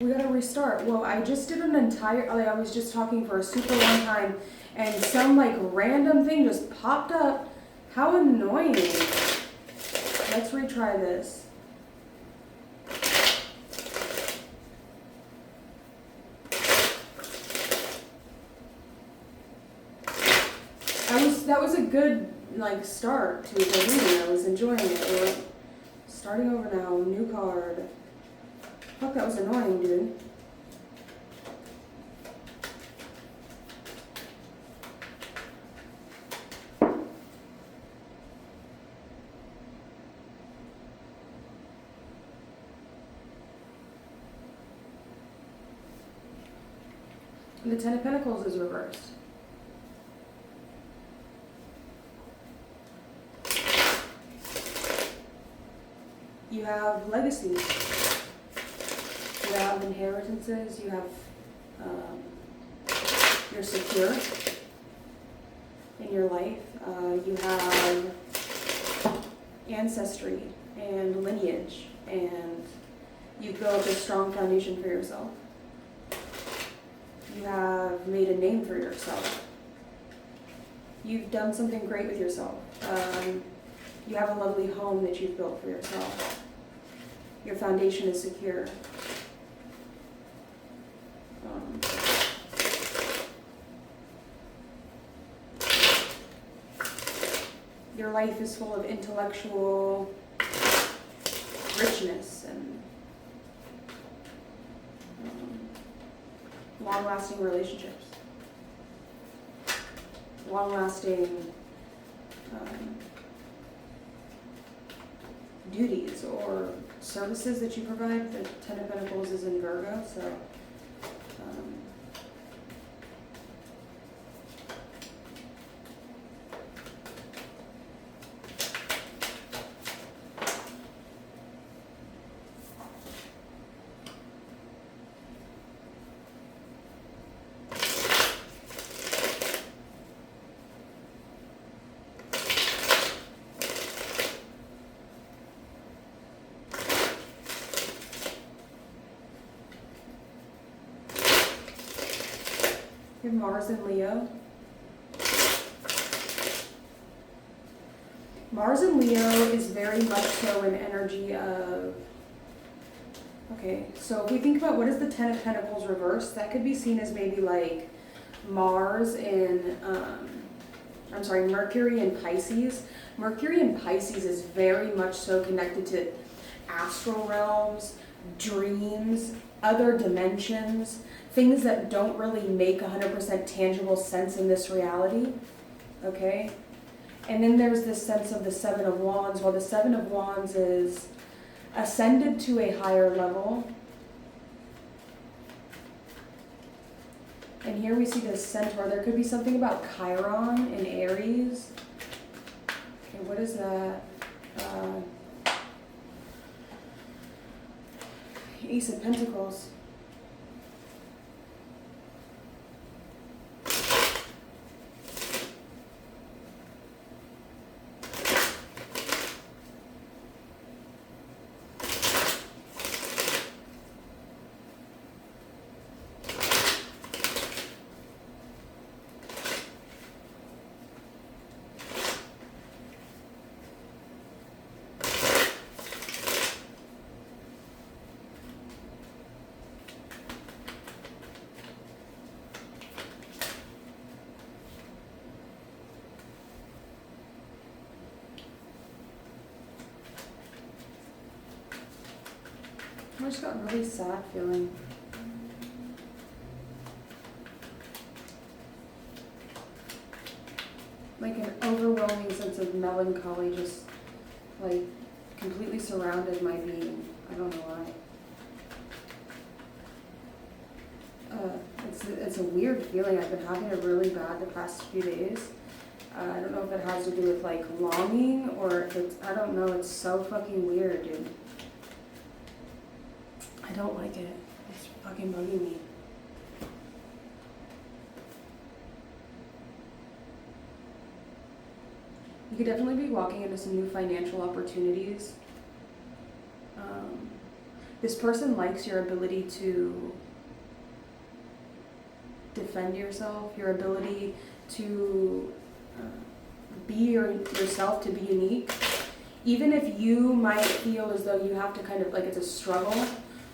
We gotta restart. Well, I just did an entire, like, I was just talking for a super long time and some like random thing just popped up. How annoying. Let's retry this. That was a good like start to the reading. I was enjoying it. We're starting over now. New card. Fuck, that was annoying, dude. The Ten of Pentacles is reversed. You have legacies. You have inheritances. You have, you're secure in your life. You have ancestry and lineage, and you've built a strong foundation for yourself. You have made a name for yourself. You've done something great with yourself. You have a lovely home that you've built for yourself. Your foundation is secure. Your life is full of intellectual richness and long-lasting relationships, long-lasting duties or services that you provide. The Ten of Pentacles is in Virgo, so you have Mars and Leo. Mars and Leo is very much so an energy of, okay, so if we think about what is the Ten of Pentacles reversed, that could be seen as maybe like Mars in, Mercury in Pisces. Mercury in Pisces is very much so connected to astral realms, dreams, other dimensions, things that don't really make 100% tangible sense in this reality, okay? And then there's this sense of the Seven of Wands. Well, the Seven of Wands is ascended to a higher level. And here we see this centaur. There could be something about Chiron in Aries. Okay, what is that? Ace of Pentacles. I just got a really sad feeling. Like an overwhelming sense of melancholy just like completely surrounded my being. I don't know why. It's a weird feeling. I've been having it really bad the past few days. I don't know if it has to do with like longing or if it's, I don't know, it's so fucking weird, dude. I don't like it. It's fucking bugging me. You could definitely be walking into some new financial opportunities. This person likes your ability to defend yourself, your ability to be yourself, to be unique. Even if you might feel as though you have to kind of like it's a struggle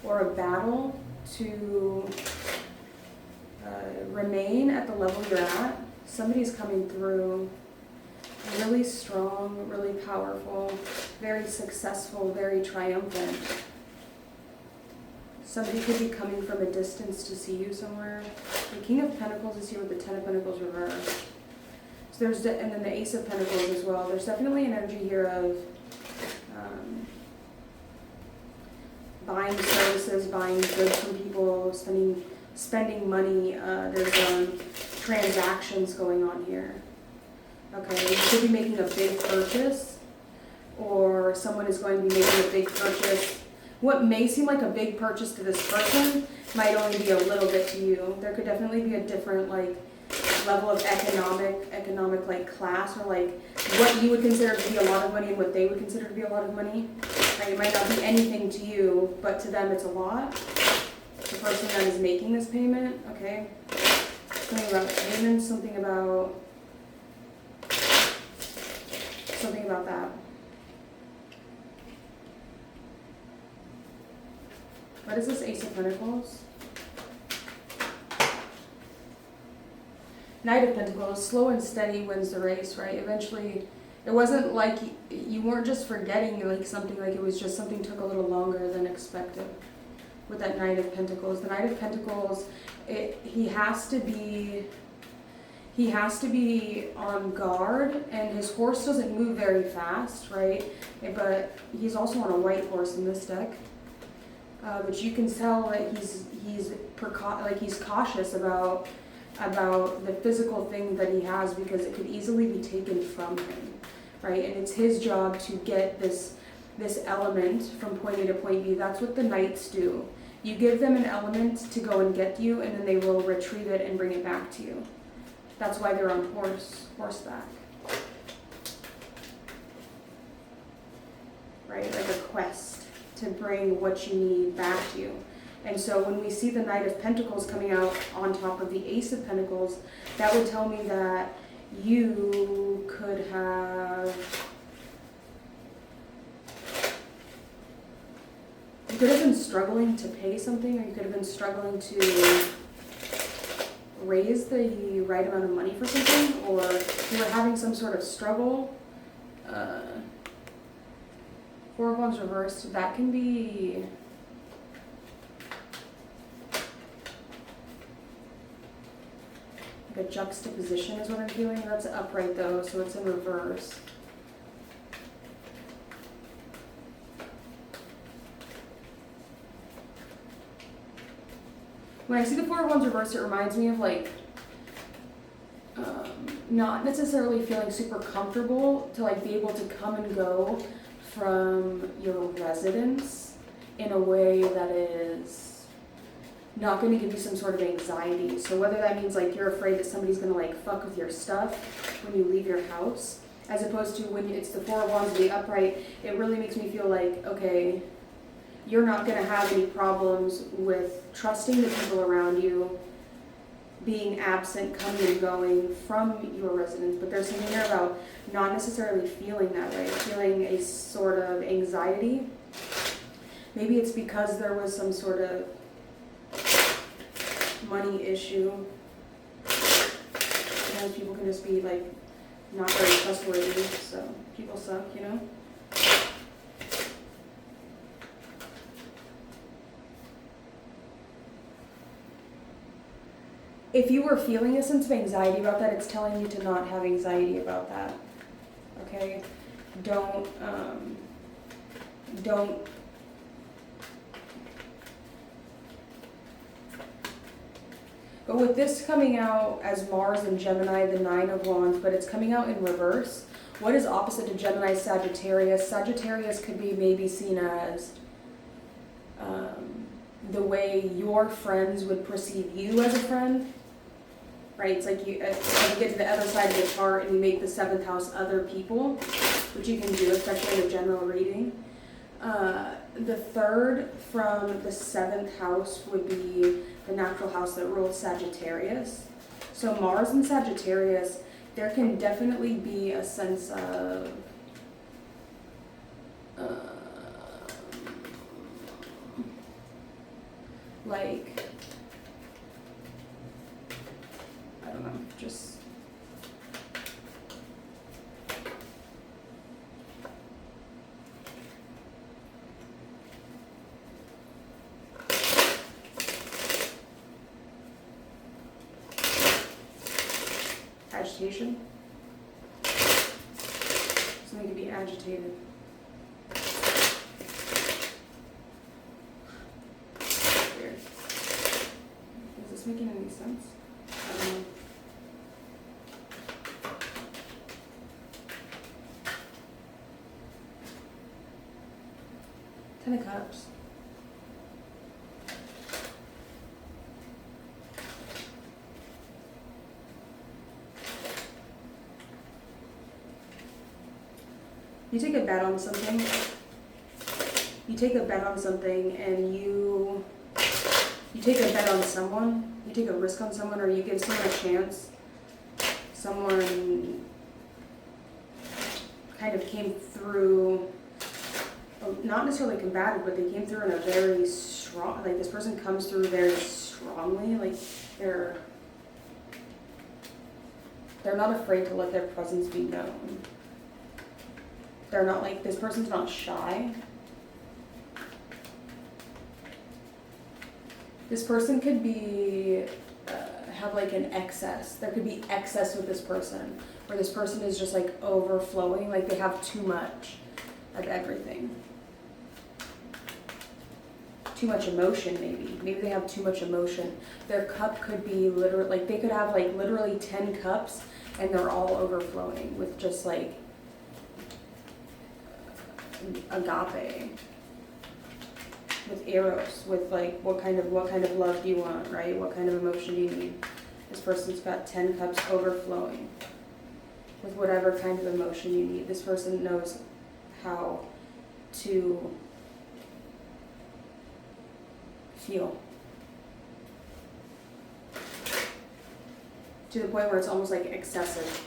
or a battle to remain at the level you're at, somebody's coming through really strong, really powerful, very successful, very triumphant. Somebody could be coming from a distance to see you somewhere. The King of Pentacles is here with the Ten of Pentacles reversed. So and then the Ace of Pentacles as well. There's definitely an energy here of buying services, buying goods from people, spending money. There's transactions going on here. Okay, you could be making a big purchase, or someone is going to be making a big purchase. What may seem like a big purchase to this person might only be a little bit to you. There could definitely be a different like level of economic like class, or like what you would consider to be a lot of money and what they would consider to be a lot of money. Right? It might not be anything to you, but to them it's a lot. The person that is making this payment, okay? Something about payments, something about that. What is this Ace of Pentacles? Knight of Pentacles, slow and steady wins the race, right? Eventually, it wasn't like you weren't just forgetting like something, like it was just something took a little longer than expected. With that Knight of Pentacles, the Knight of Pentacles, he has to be on guard, and his horse doesn't move very fast, right? But he's also on a white horse in this deck. But you can tell that he's cautious about the physical thing that he has, because it could easily be taken from him, right? And it's his job to get this element from point A to point B. That's what the knights do. You give them an element to go and get you, and then they will retrieve it and bring it back to you. That's why they're on horseback. Right? Like a quest to bring what you need back to you. And so when we see the Knight of Pentacles coming out on top of the Ace of Pentacles, that would tell me that you could have been struggling to pay something, or you could have been struggling to raise the right amount of money for something, or you were having some sort of struggle. Four of Wands reversed, that can be like a juxtaposition is what I'm feeling. That's upright though, so it's in reverse. When I see the Four of Wands reversed, it reminds me of like not necessarily feeling super comfortable to like be able to come and go from your residence in a way that is not going to give you some sort of anxiety. So whether that means like you're afraid that somebody's going to like fuck with your stuff when you leave your house, as opposed to when it's the Four of Wands, the upright, it really makes me feel like, okay, you're not going to have any problems with trusting the people around you, being absent, coming and going from your residence. But there's something there about not necessarily feeling that way, feeling a sort of anxiety. Maybe it's because there was some sort of money issue. Sometimes people can just be like not very trustworthy, so people suck, you know? If you were feeling a sense of anxiety about that, it's telling you to not have anxiety about that. Okay? Don't. But with this coming out as Mars and Gemini, the Nine of Wands, but it's coming out in reverse. What is opposite to Gemini? Sagittarius. Sagittarius could be maybe seen as the way your friends would perceive you as a friend. Right? It's like you get to the other side of the chart and you make the 7th house other people, which you can do, especially in a general reading. The third from the seventh house would be the natural house that rules Sagittarius. So Mars and Sagittarius, there can definitely be a sense of like, I don't know, just agitation. Something could be agitated. Weird. Is this making any sense? I don't know. Ten of Cups. You take a bet on something. You take a bet on something, and you take a bet on someone. You take a risk on someone, or you give someone a chance. Someone kind of came through, not necessarily combative, but they came through in a very strong, like this person comes through very strongly, like they're not afraid to let their presence be known. They're not like, this person's not shy. This person could be, have like an excess. There could be excess with this person, where this person is just like overflowing, like they have too much of everything. Too much emotion, maybe. Maybe they have too much emotion. Their cup could be literally, like they could have like literally 10 cups and they're all overflowing with just like agape, with eros, with like what kind of love do you want, right? What kind of emotion do you need? This person's got 10 cups overflowing with whatever kind of emotion you need. This person knows how to feel to the point where it's almost like excessive.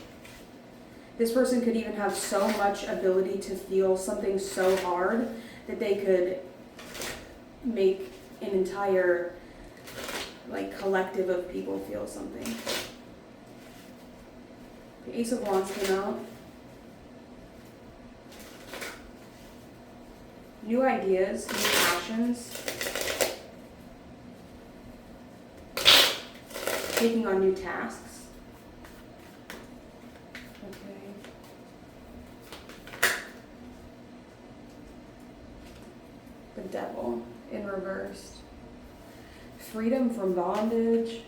This person could even have so much ability to feel something so hard that they could make an entire like collective of people feel something. The Ace of Wands came out. New ideas, new passions. Taking on new tasks. The Devil in reversed. Freedom from bondage.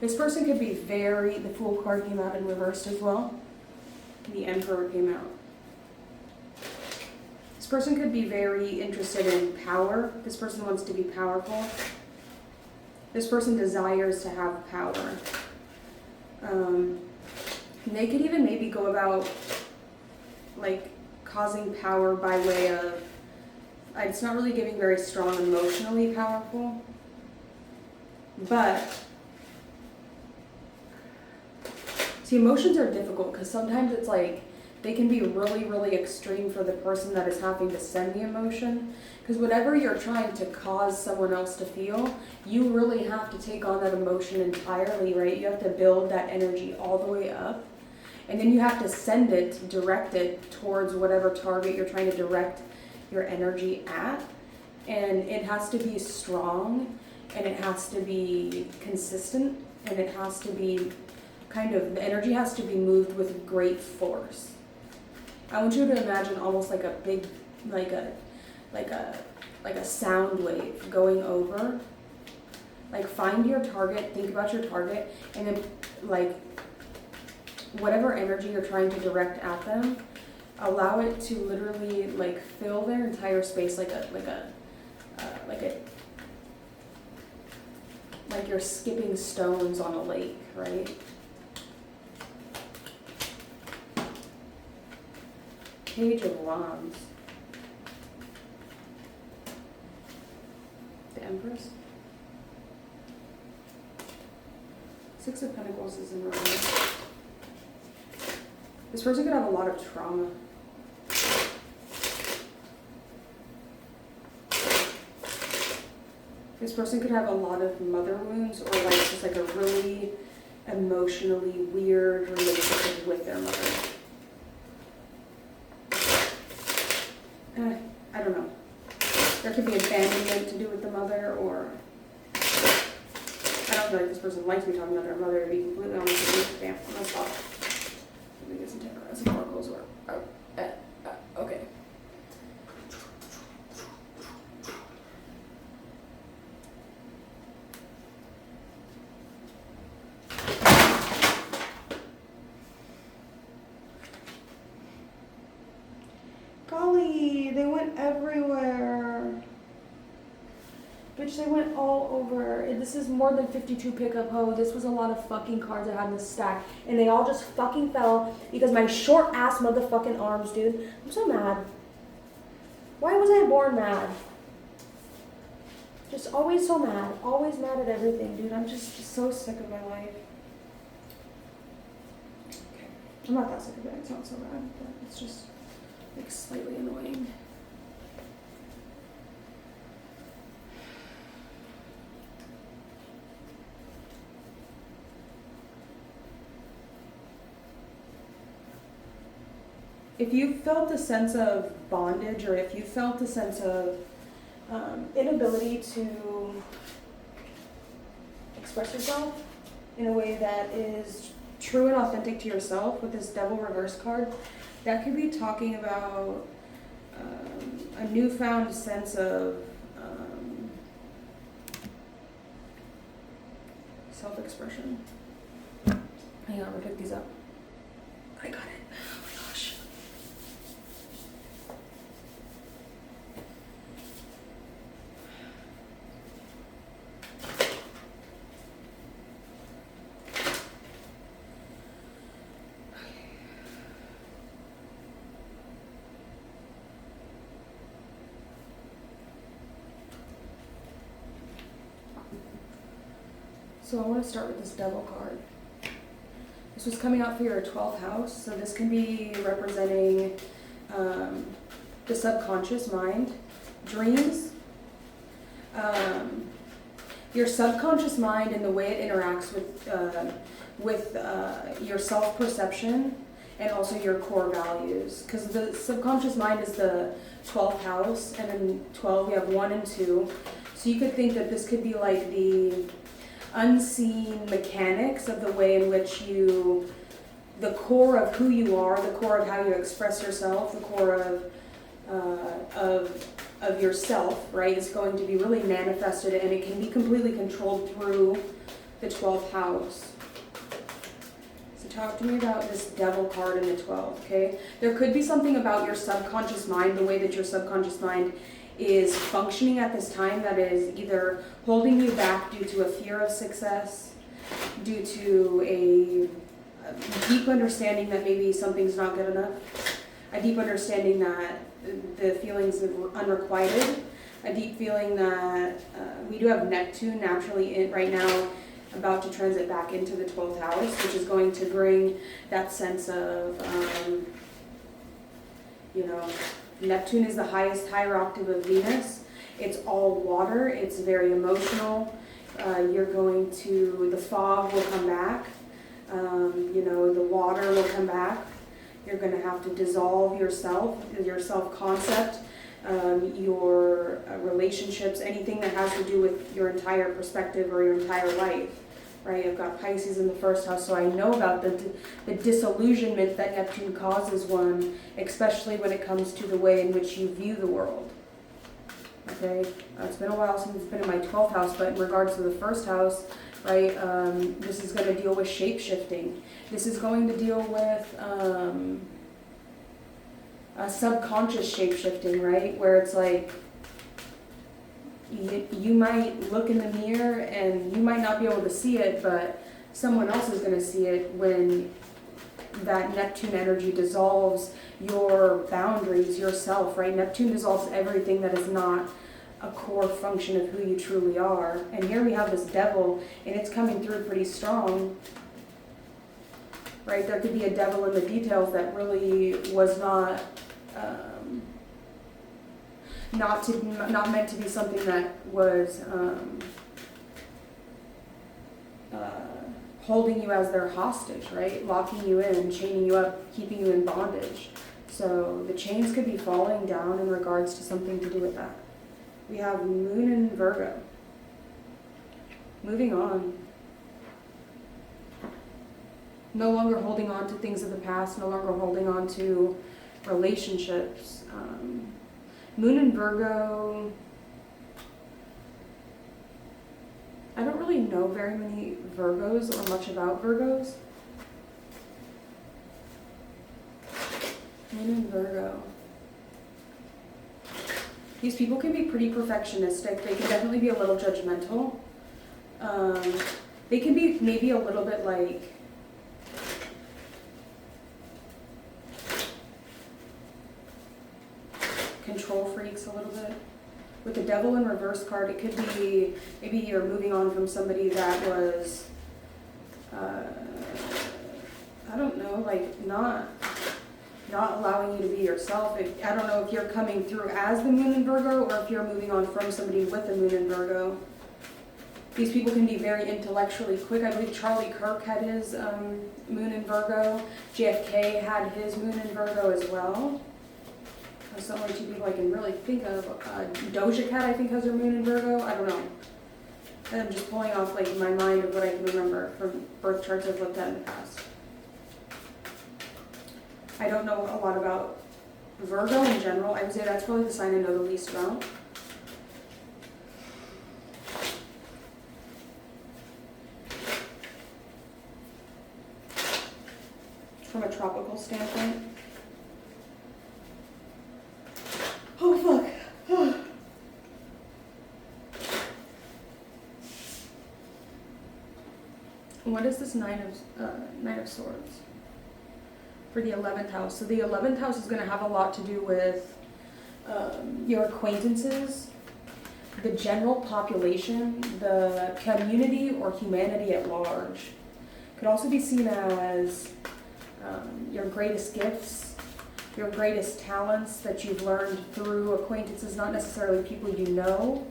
This person could be the Fool card came out in reversed as well. The Emperor came out. This person could be very interested in power. This person wants to be powerful. This person desires to have power. They could even maybe go about like causing power by way of, it's not really giving very strong emotionally powerful, but see, emotions are difficult because sometimes it's like they can be really, really extreme for the person that is having to send the emotion. Because whatever you're trying to cause someone else to feel, you really have to take on that emotion entirely, right? You have to build that energy all the way up. And then you have to send it, direct it towards whatever target you're trying to direct your energy at. And it has to be strong, and it has to be consistent, and it has to be the energy has to be moved with great force. I want you to imagine almost like a big, like a sound wave going over. Like find your target, think about your target, and then like whatever energy you're trying to direct at them, allow it to literally like fill their entire space like you're skipping stones on a lake, right? Page of Wands. The Empress. Six of Pentacles is in reverse. This person could have a lot of trauma. This person could have a lot of mother wounds, or like just like a really emotionally weird relationship with their mother. I don't know. There could be abandonment to do with the mother, or I don't feel like this person likes me talking about their mother, to be completely honest with you. Damn, I'm gonna stop. Let me get some temper as oracles or okay. Golly, they went everywhere. Bitch, they went all over. This is more than 52 pickup ho. This was a lot of fucking cards I had in the stack. And they all just fucking fell because my short ass motherfucking arms, dude. I'm so mad. Why was I born mad? Just always so mad. Always mad at everything, dude. I'm just so sick of my life. Okay. I'm not that sick of it. It's not so bad. But it's just like slightly annoying. If you felt a sense of bondage, or if you felt a sense of inability to express yourself in a way that is true and authentic to yourself with this Devil reverse card, that could be talking about a newfound sense of self-expression. Hang on, I'm gonna pick these up. I got it. Oh my gosh. So I want to start with this Devil card. This was coming out for your 12th house, so this can be representing the subconscious mind, dreams, your subconscious mind and the way it interacts with your self-perception and also your core values. Because the subconscious mind is the 12th house, and in 12 we have 1 and 2. So you could think that this could be like the unseen mechanics of the way in which the core of who you are, the core of how you express yourself, the core of yourself, right, is going to be really manifested, and it can be completely controlled through the 12th house. So talk to me about this Devil card in the 12th, okay? There could be something about your subconscious mind, the way that your subconscious mind is functioning at this time, that is either holding you back due to a fear of success, due to a deep understanding that maybe something's not good enough, a deep understanding that the feelings of unrequited, a deep feeling that we do have Neptune naturally right now about to transit back into the 12th house, which is going to bring that sense of, Neptune is the highest higher octave of Venus. It's all water. It's very emotional. The fog will come back. The water will come back. You're going to have to dissolve yourself, your self-concept, your relationships, anything that has to do with your entire perspective or your entire life. Right, I've got Pisces in the first house, so I know about the disillusionment that Neptune causes one, especially when it comes to the way in which you view the world. Okay, it's been a while since it's been in my 12th house, but in regards to the first house, right? This is going to deal with shape-shifting. This is going to deal with a subconscious shape-shifting, right? Where it's like, you might look in the mirror and you might not be able to see it, but someone else is going to see it when that Neptune energy dissolves your boundaries, yourself, right? Neptune dissolves everything that is not a core function of who you truly are. And here we have this devil, and it's coming through pretty strong, right? There could be a devil in the details that really was not meant to be something that was holding you as their hostage, right? Locking you in, chaining you up, keeping you in bondage. So the chains could be falling down in regards to something to do with that. We have Moon in Virgo. Moving on. No longer holding on to things of the past, no longer holding on to relationships. Moon in Virgo, I don't really know very many Virgos or much about Virgos. Moon in Virgo. These people can be pretty perfectionistic. They can definitely be a little judgmental. They can be maybe a little bit like control freaks a little bit. With the devil in reverse card, it could be maybe you're moving on from somebody that was, I don't know, like not allowing you to be yourself. I don't know if you're coming through as the Moon in Virgo or if you're moving on from somebody with the Moon in Virgo. These people can be very intellectually quick. I believe Charlie Kirk had his Moon in Virgo. JFK had his Moon in Virgo as well. There's only two people I can really think of. Doja Cat, I think, has her Moon in Virgo. I don't know. I'm just pulling off like my mind of what I can remember from birth charts I've looked at in the past. I don't know a lot about Virgo in general. I would say that's probably the sign I know the least about. From a tropical standpoint. Oh, fuck. What is this Nine of Swords? For the 11th house. So the 11th house is going to have a lot to do with your acquaintances, the general population, the community or humanity at large. Could also be seen as your greatest gifts, your greatest talents that you've learned through acquaintances, not necessarily people you know,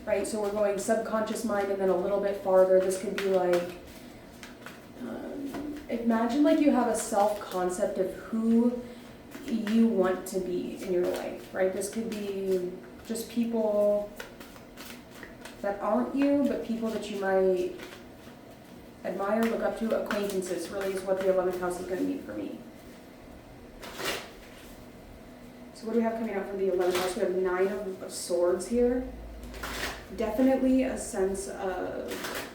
right? So we're going subconscious mind and then a little bit farther. This could be like, imagine like you have a self-concept of who you want to be in your life, right? This could be just people that aren't you, but people that you might admire, look up to. Acquaintances really is what the 11th house is going to be for me. So what do we have coming out from the 11th house? We have 9 of Swords here. Definitely a sense of,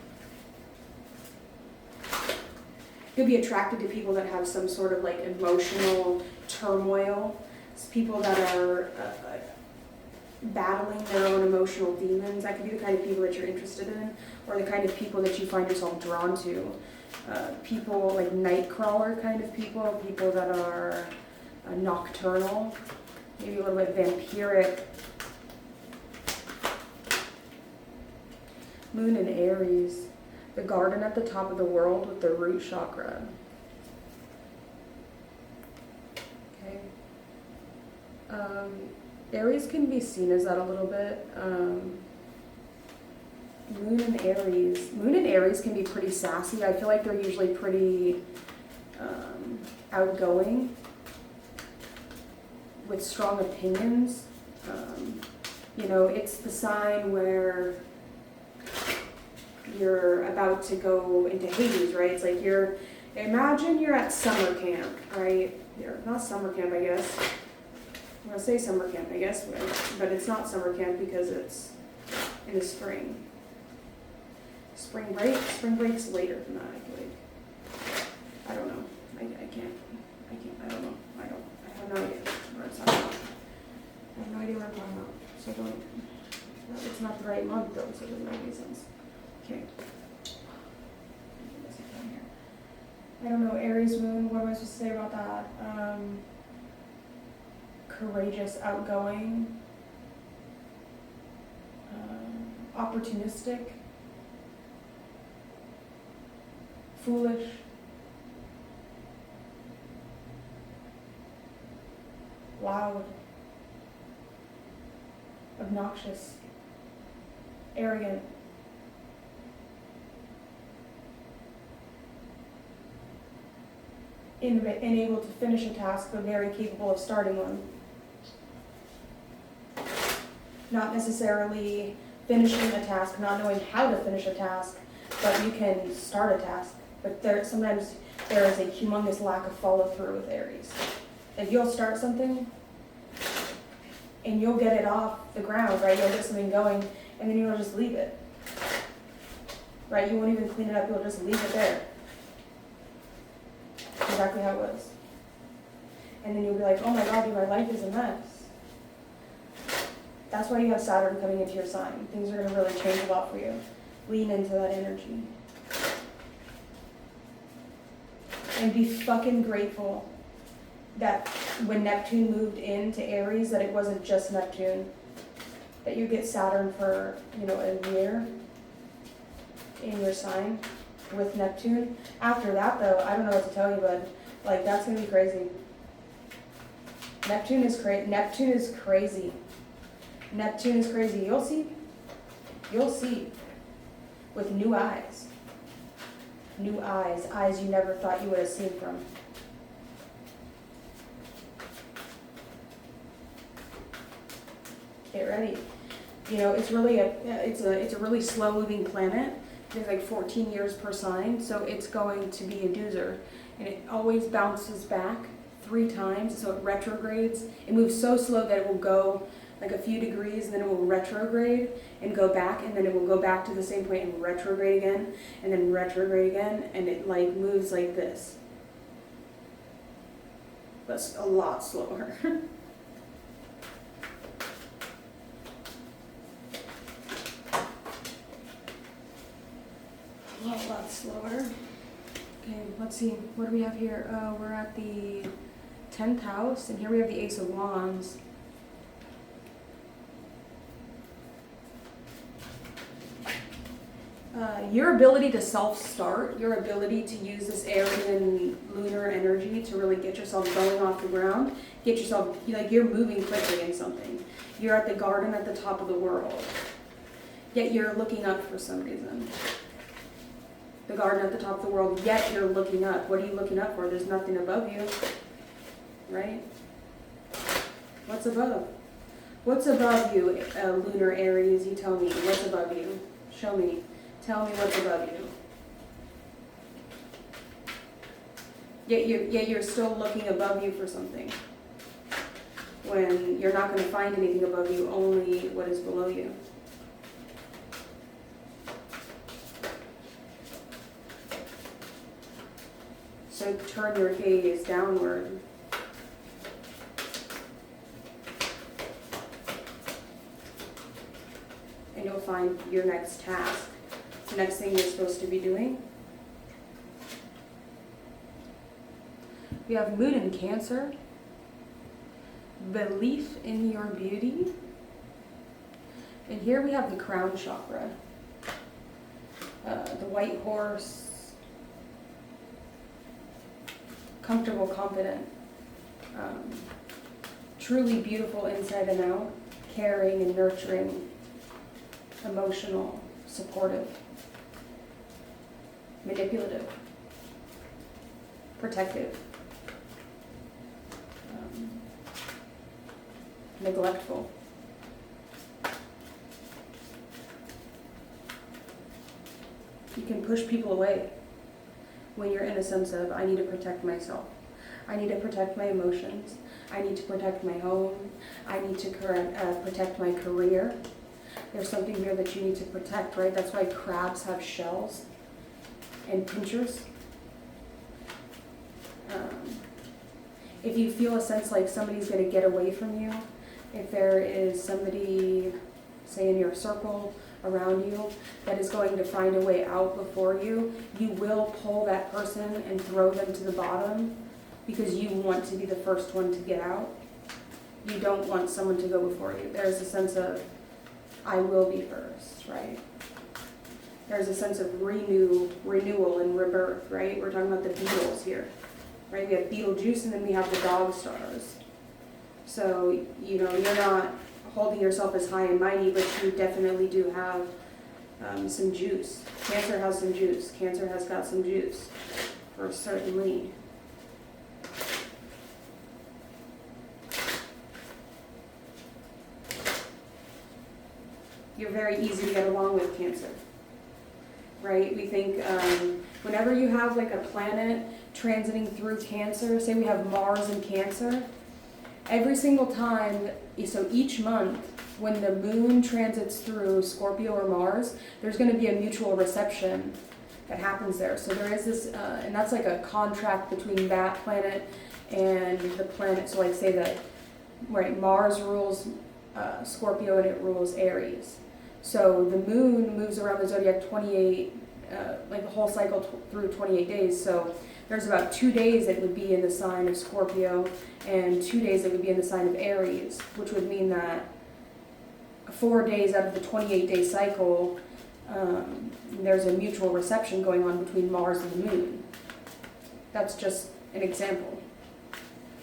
you'll be attracted to people that have some sort of like emotional turmoil. It's people that are battling their own emotional demons. That could be the kind of people that you're interested in, or the kind of people that you find yourself drawn to. People like nightcrawler kind of people, people that are nocturnal, maybe a little bit vampiric. Moon in Aries, the garden at the top of the world with the root chakra. Okay. Aries can be seen as that a little bit. Moon in Aries. Moon in Aries can be pretty sassy. I feel like they're usually pretty outgoing with strong opinions. You know, it's the sign where you're about to go into Hades, right? It's like imagine you're at summer camp, right? Not summer camp, I guess. I'm going to say summer camp, I guess, but it's not summer camp because it's in the spring. Spring break's later than that, I feel like. I don't know. I can't, I don't know. I have no idea what I'm talking about. I have no idea what I'm talking about. So don't, it's not the right month though, so it doesn't make any sense. Okay. I don't know, Aries moon, what am I supposed to say about that? Courageous, outgoing, opportunistic, foolish, loud, obnoxious, arrogant, unable to finish a task but very capable of starting one. Not necessarily finishing a task, not knowing how to finish a task, but you can start a task. But sometimes there is a humongous lack of follow through with Aries. If you'll start something and you'll get it off the ground, right? You'll get something going and then you'll just leave it. Right? You won't even clean it up, you'll just leave it there. Exactly how it was. And then you'll be like, oh my God, dude, my life is a mess. That's why you have Saturn coming into your sign. Things are going to really change a lot for you. Lean into that energy. And be fucking grateful that when Neptune moved into Aries, that it wasn't just Neptune. That you get Saturn for, a year in your sign with Neptune. After that, though, I don't know what to tell you, but that's going to be crazy. Neptune is crazy. Neptune is crazy. Neptune is crazy. You'll see. With new eyes. New eyes. Eyes you never thought you would have seen from. Get ready. It's really it's a really slow moving planet. There's like 14 years per sign, so it's going to be a doozer. And it always bounces back 3 times, so it retrogrades. It moves so slow that it will go like a few degrees, and then it will retrograde and go back, and then it will go back to the same point and retrograde again, and then retrograde again, and it moves like this. But a lot slower. A lot slower. Okay, let's see. What do we have here? We're at the 10th house, and here we have the Ace of Wands. Your ability to self-start, your ability to use this Aryan lunar energy to really get yourself going off the ground, get yourself, you're moving quickly in something. You're at the garden at the top of the world, yet you're looking up for some reason. The garden at the top of the world, yet you're looking up. What are you looking up for? There's nothing above you, right? What's above? What's above you, lunar Aries? You tell me. What's above you? Show me. Tell me what's above you. Yet you're still looking above you for something. When you're not going to find anything above you, only what is below you. So turn your gaze downward. And you'll find your next task. The next thing you're supposed to be doing. We have Moon in Cancer. Belief in your beauty. And here we have the crown chakra. The white horse. Comfortable, confident. Truly beautiful inside and out. Caring and nurturing. Emotional, supportive. Manipulative, protective, neglectful. You can push people away when you're in a sense of, I need to protect myself. I need to protect my emotions. I need to protect my home. I need to protect my career. There's something here that you need to protect, right? That's why crabs have shells and pinchers. If you feel a sense like somebody's going to get away from you, if there is somebody, say in your circle around you, that is going to find a way out before you, you will pull that person and throw them to the bottom because you want to be the first one to get out. You don't want someone to go before you. There's a sense of, I will be first, right? There's a sense of renewal and rebirth, right? We're talking about the beetles here, right? We have Beetlejuice and then we have the dog stars. So, you're not holding yourself as high and mighty, but you definitely do have some juice. Cancer has some juice. Cancer has got some juice, for certainly. You're very easy to get along with, Cancer, right? We think whenever you have like a planet transiting through Cancer, say we have Mars in Cancer, every single time, so each month when the moon transits through Scorpio or Mars, there's going to be a mutual reception that happens there. So there is this, and that's like a contract between that planet and the planet. So like say that, right, Mars rules Scorpio and it rules Aries. So the moon moves around the zodiac 28, like the whole cycle through 28 days. So there's about 2 days that would be in the sign of Scorpio and 2 days that would be in the sign of Aries, which would mean that 4 days out of the 28-day cycle, there's a mutual reception going on between Mars and the moon. That's just an example.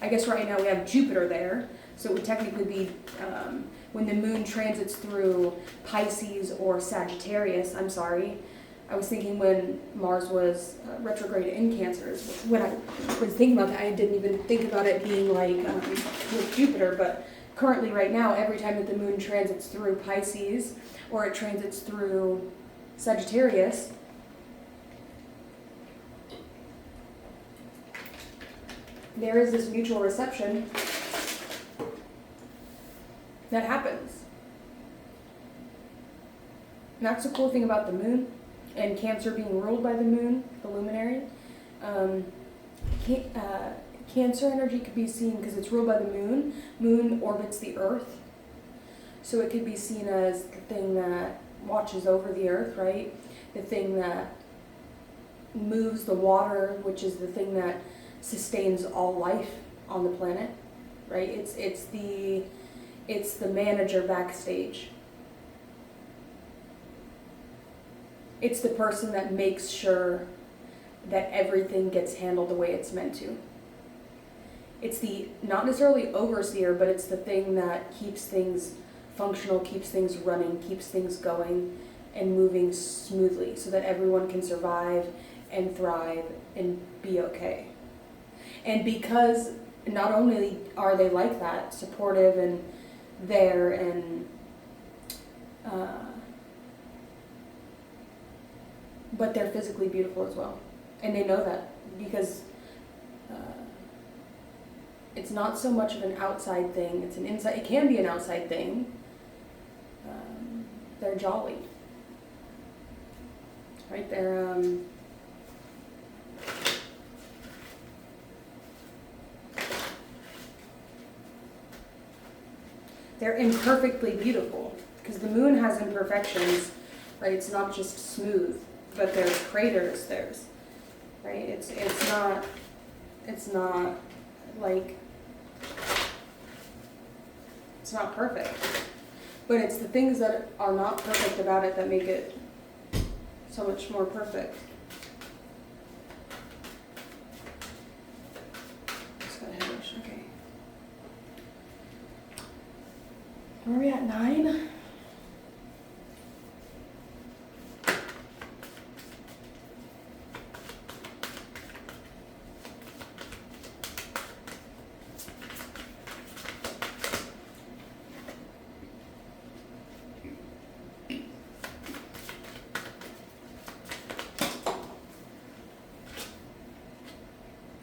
I guess right now we have Jupiter there, so it would technically be when the moon transits through Pisces or Sagittarius, I was thinking when Mars was retrograde in Cancer. When I was thinking about that, I didn't even think about it being like with Jupiter, but currently right now, every time that the moon transits through Pisces or it transits through Sagittarius, there is this mutual reception that happens. And that's the cool thing about the moon and Cancer being ruled by the moon, the luminary. Cancer energy could be seen because it's ruled by the moon. Moon orbits the earth. So it could be seen as the thing that watches over the earth, right? The thing that moves the water, which is the thing that sustains all life on the planet, right? It's the manager backstage. It's the person that makes sure that everything gets handled the way it's meant to. It's the, not necessarily overseer, but it's the thing that keeps things functional, keeps things running, keeps things going and moving smoothly so that everyone can survive and thrive and be okay. And because not only are they like that, supportive and there and but they're physically beautiful as well. And they know that because it's not so much of an outside thing, it's an inside, it can be an outside thing. They're jolly. Right, they're imperfectly beautiful because the moon has imperfections, right? It's not just smooth, but there's craters, right? It's not like, it's not perfect, but it's the things that are not perfect about it that make it so much more perfect. Just got a head rush, okay. Where are we at, 9?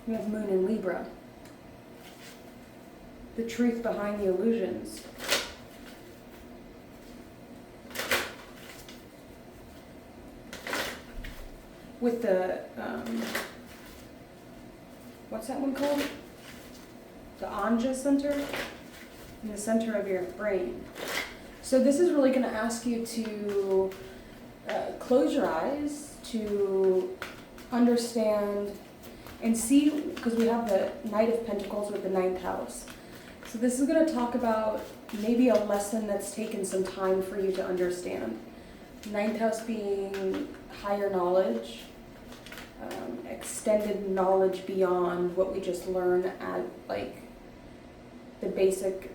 We have Moon in Libra. The truth behind the illusions. with the, what's that one called? The Anja Center, in the center of your brain. So this is really going to ask you to close your eyes, to understand and see, because we have the Knight of Pentacles with the 9th house. So this is going to talk about maybe a lesson that's taken some time for you to understand. 9th house being higher knowledge, extended knowledge beyond what we just learn at like the basic,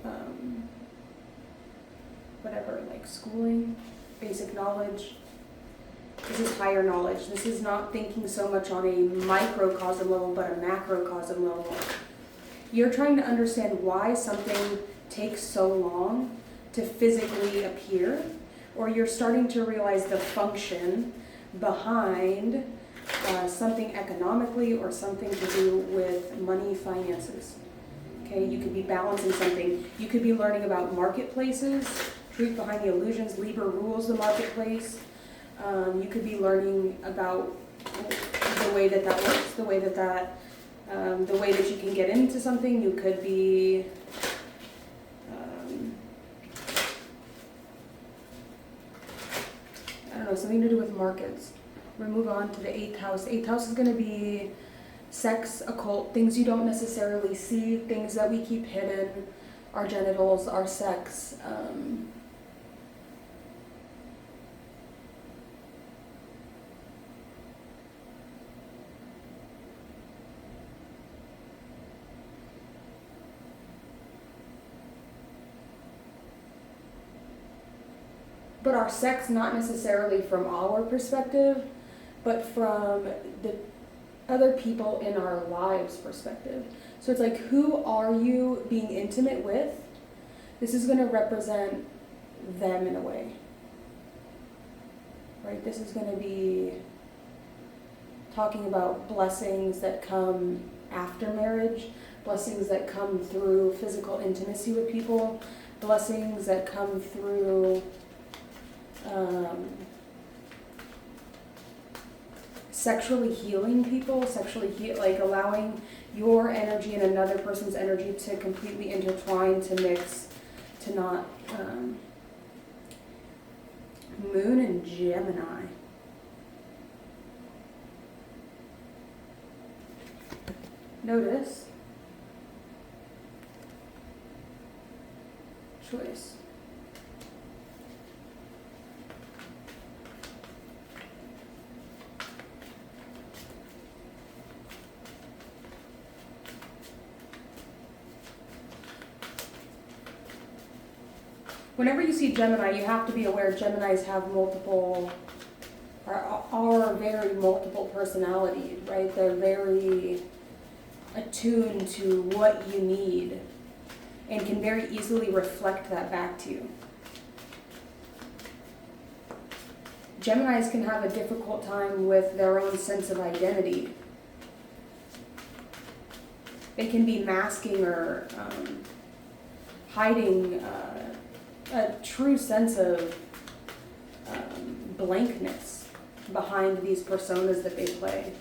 whatever, like schooling, basic knowledge. This is higher knowledge. This is not thinking so much on a microcosm level, but a macrocosm level. You're trying to understand why something takes so long to physically appear, or you're starting to realize the function behind something economically or something to do with money, finances. Okay, you could be balancing something. You could be learning about marketplaces, truth behind the illusions, Libra rules the marketplace. You could be learning about the way that works, the way that you can get into something. You could be I don't know, something to do with markets. We move on to the 8th house. 8th house is going to be sex, occult, things you don't necessarily see, things that we keep hidden, our genitals, our sex. But our sex, not necessarily from our perspective, but from the other people in our lives' perspective. So it's like, who are you being intimate with? This is going to represent them in a way. Right? This is going to be talking about blessings that come after marriage, blessings that come through physical intimacy with people, blessings that come through sexually healing people, like allowing your energy and another person's energy to completely intertwine, to mix, to not. Moon and Gemini. Notice. Choice. Whenever you see Gemini, you have to be aware Geminis have multiple, are very multiple personalities, right? They're very attuned to what you need and can very easily reflect that back to you. Geminis can have a difficult time with their own sense of identity. They can be masking or hiding a true sense of blankness behind these personas that they play,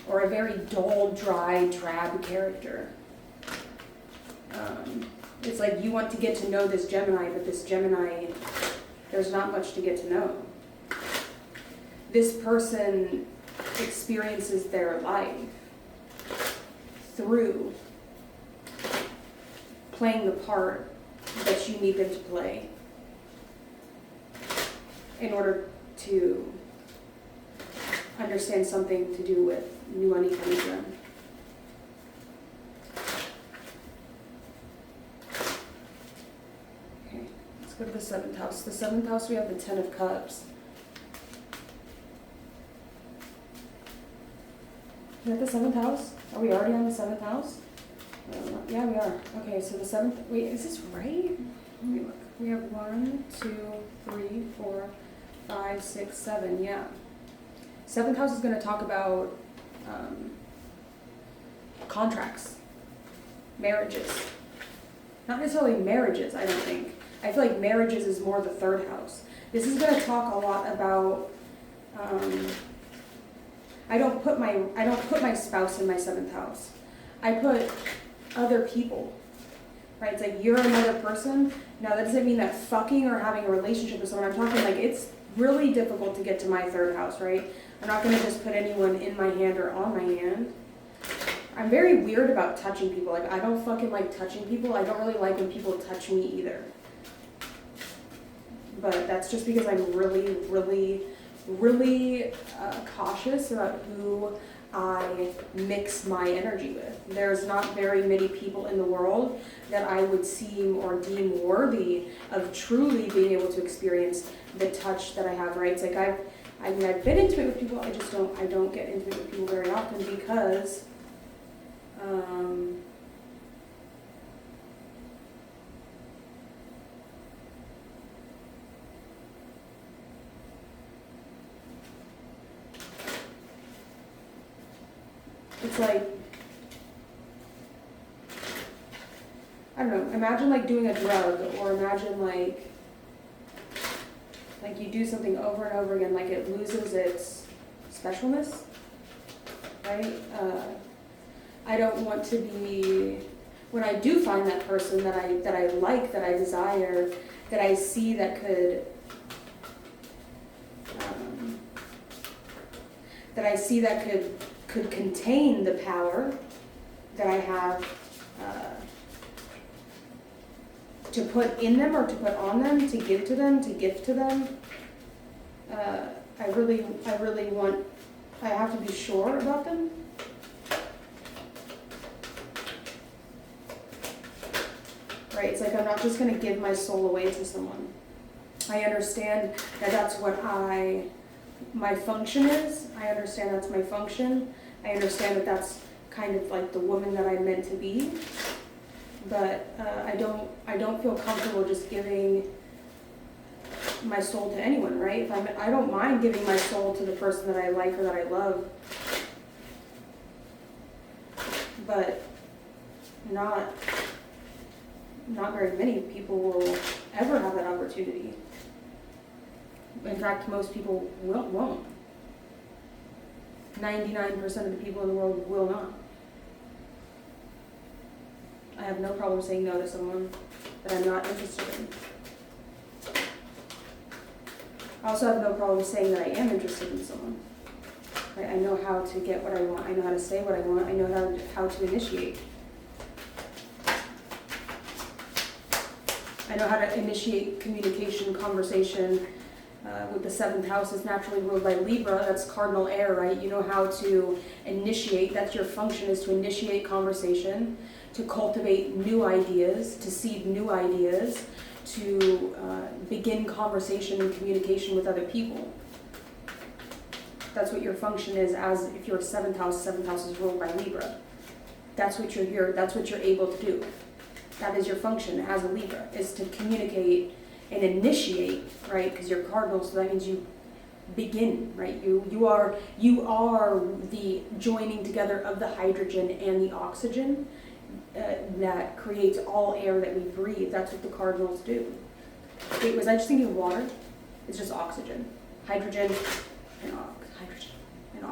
or a very dull, dry, drab character. It's like you want to get to know this Gemini, but this Gemini, there's not much to get to know. This person experiences their life through playing the part that you need them to play in order to understand something to do with new money coming to them. Okay, let's go to the 7th house. The 7th house, we have the 10 of Cups. Is that the 7th house? Are we already on the 7th house? Yeah, we are. Okay, so the 7th, wait, is this right? Let me look. We have 1, 2, 3, 4, 5, 6, 7, yeah. 7th house is going to talk about contracts, marriages. Not necessarily marriages, I don't think. I feel like marriages is more the 3rd house. This is going to talk a lot about I don't put my spouse in my seventh house. I put other people, right? It's like, you're another person. Now, that doesn't mean that fucking or having a relationship with someone. I'm talking like, it's really difficult to get to my third house, right? I'm not gonna just put anyone in my hand or on my hand. I'm very weird about touching people. Like, I don't fucking like touching people. I don't really like when people touch me either. But that's just because I'm really, really, really cautious about who I mix my energy with. There's not very many people in the world that I would seem or deem worthy of truly being able to experience the touch that I have, right? It's like I've been intimate with people, I don't get intimate with people very often because it's like, I don't know, imagine like doing a drug, or imagine like you do something over and over again, like it loses its specialness, right? I don't want to be, when I do find that person that I like, that I desire, that I see that could, could contain the power that I have to put in them or to put on them, to give to them, to gift to them. I really want, I have to be sure about them. Right, it's like I'm not just going to give my soul away to someone. I understand that that's what my function is. I understand that's my function. I understand that that's kind of like the woman that I'm meant to be. But I don't feel comfortable just giving my soul to anyone, right? I don't mind giving my soul to the person that I like or that I love, but not very many people will ever have that opportunity. In fact, most people won't. 99% of the people in the world will not. I have no problem saying no to someone that I'm not interested in. I also have no problem saying that I am interested in someone. Right? I know how to get what I want. I know how to say what I want. I know how to initiate. I know how to initiate communication, conversation. With the seventh house is naturally ruled by Libra, that's cardinal air, right? You know how to initiate, that's your function, is to initiate conversation, to cultivate new ideas, to seed new ideas, to begin conversation and communication with other people. That's what your function is, as if you're seventh house is ruled by Libra. That's what you're here, that's what you're able to do. That is your function as a Libra, is to communicate and initiate, right? Because you're cardinal, so that means you begin, right? You are the joining together of the hydrogen and the oxygen that creates all air that we breathe. That's what the cardinals do. Wait, was I just thinking of water? It's just oxygen, hydrogen, and hydrogen and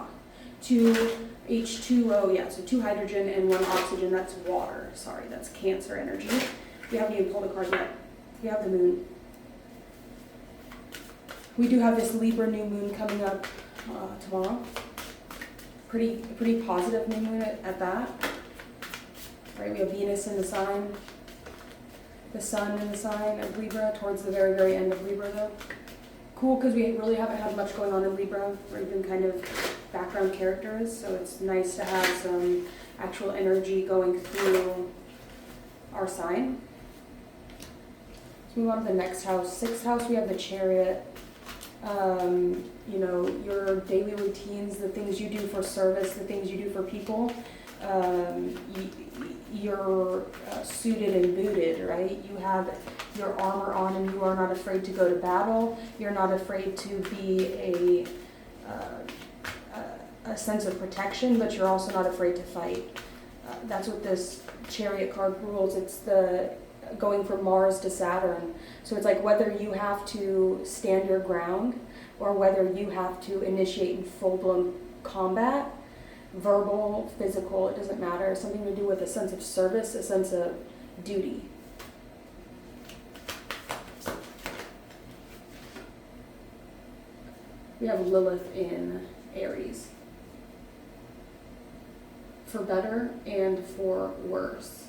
two H2O. Yeah, so 2 hydrogen and 1 oxygen. That's water. Sorry, that's Cancer energy. We haven't even pulled a card yet. We have the moon. We do have this Libra new moon coming up tomorrow. Pretty positive new moon at that. Right, we have Venus in the sign, the sun in the sign of Libra, towards the very, very end of Libra though. Cool, because we really haven't had much going on in Libra. We're even kind of background characters, so it's nice to have some actual energy going through our sign. So we move on to the next house. 6th house, we have the Chariot. You know, your daily routines, the things you do for service, the things you do for people. You're suited and booted, right? You have your armor on and you are not afraid to go to battle. You're not afraid to be a sense of protection, but you're also not afraid to fight. That's what this Chariot card rules. It's the going from Mars to Saturn. So it's like whether you have to stand your ground or whether you have to initiate in full-blown combat, verbal, physical, it doesn't matter, something to do with a sense of service, a sense of duty. We have Lilith in Aries. For better and for worse.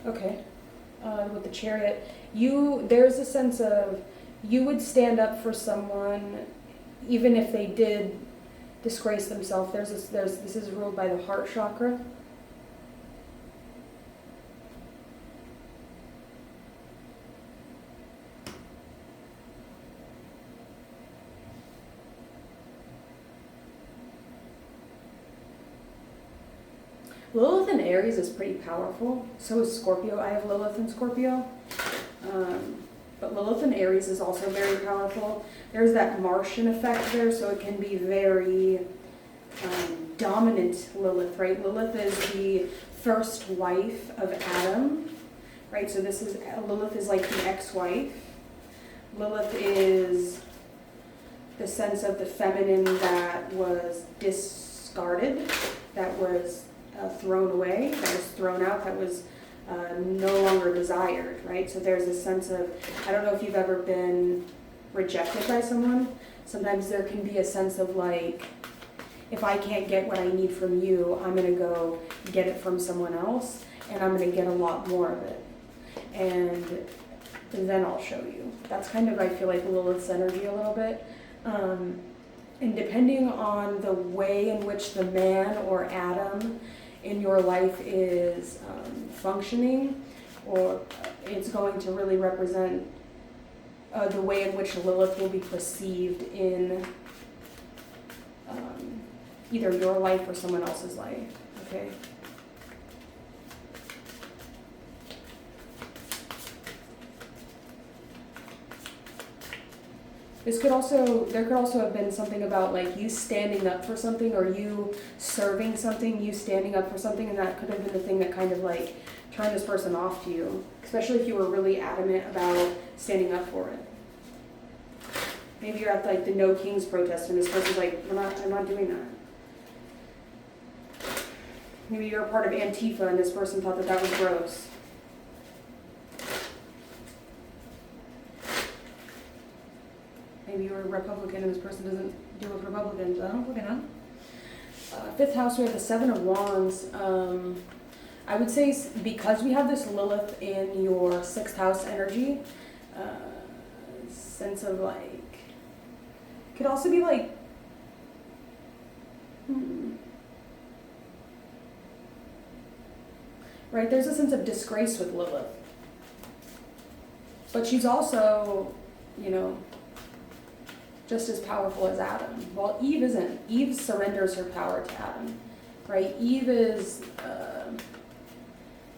Okay, with the Chariot, there's a sense of you would stand up for someone even if they did disgrace themselves. This is ruled by the heart chakra. Lilith in Aries is pretty powerful. So is Scorpio. I have Lilith in Scorpio. But Lilith in Aries is also very powerful. There's that Martian effect there, so it can be very dominant Lilith, right? Lilith is the first wife of Adam, right? So Lilith is like the ex-wife. Lilith is the sense of the feminine that was discarded, that was thrown away, that was thrown out, that was no longer desired, right? So there's a sense of, I don't know if you've ever been rejected by someone. Sometimes there can be a sense of like, if I can't get what I need from you, I'm going to go get it from someone else, and I'm going to get a lot more of it. And then I'll show you. That's kind of, I feel like, Lilith's energy a little bit. And depending on the way in which the man or Adam in your life is functioning, or it's going to really represent the way in which Lilith will be perceived in either your life or someone else's life, okay? There could also have been something about like you standing up for something, or you serving something, you standing up for something, and that could have been the thing that kind of like turned this person off to you, especially if you were really adamant about standing up for it. Maybe you're at like the No Kings protest and this person's like, I'm not doing that. Maybe you're a part of Antifa and this person thought that was gross. Maybe you're a Republican and this person doesn't deal with Republicans. I don't fucking know. Fifth house, we have the Seven of Wands. I would say because we have this Lilith in your sixth house energy, sense of like, could also be like, right? There's a sense of disgrace with Lilith. But she's also, just as powerful as Adam. Well, Eve isn't. Eve surrenders her power to Adam, right? Eve is,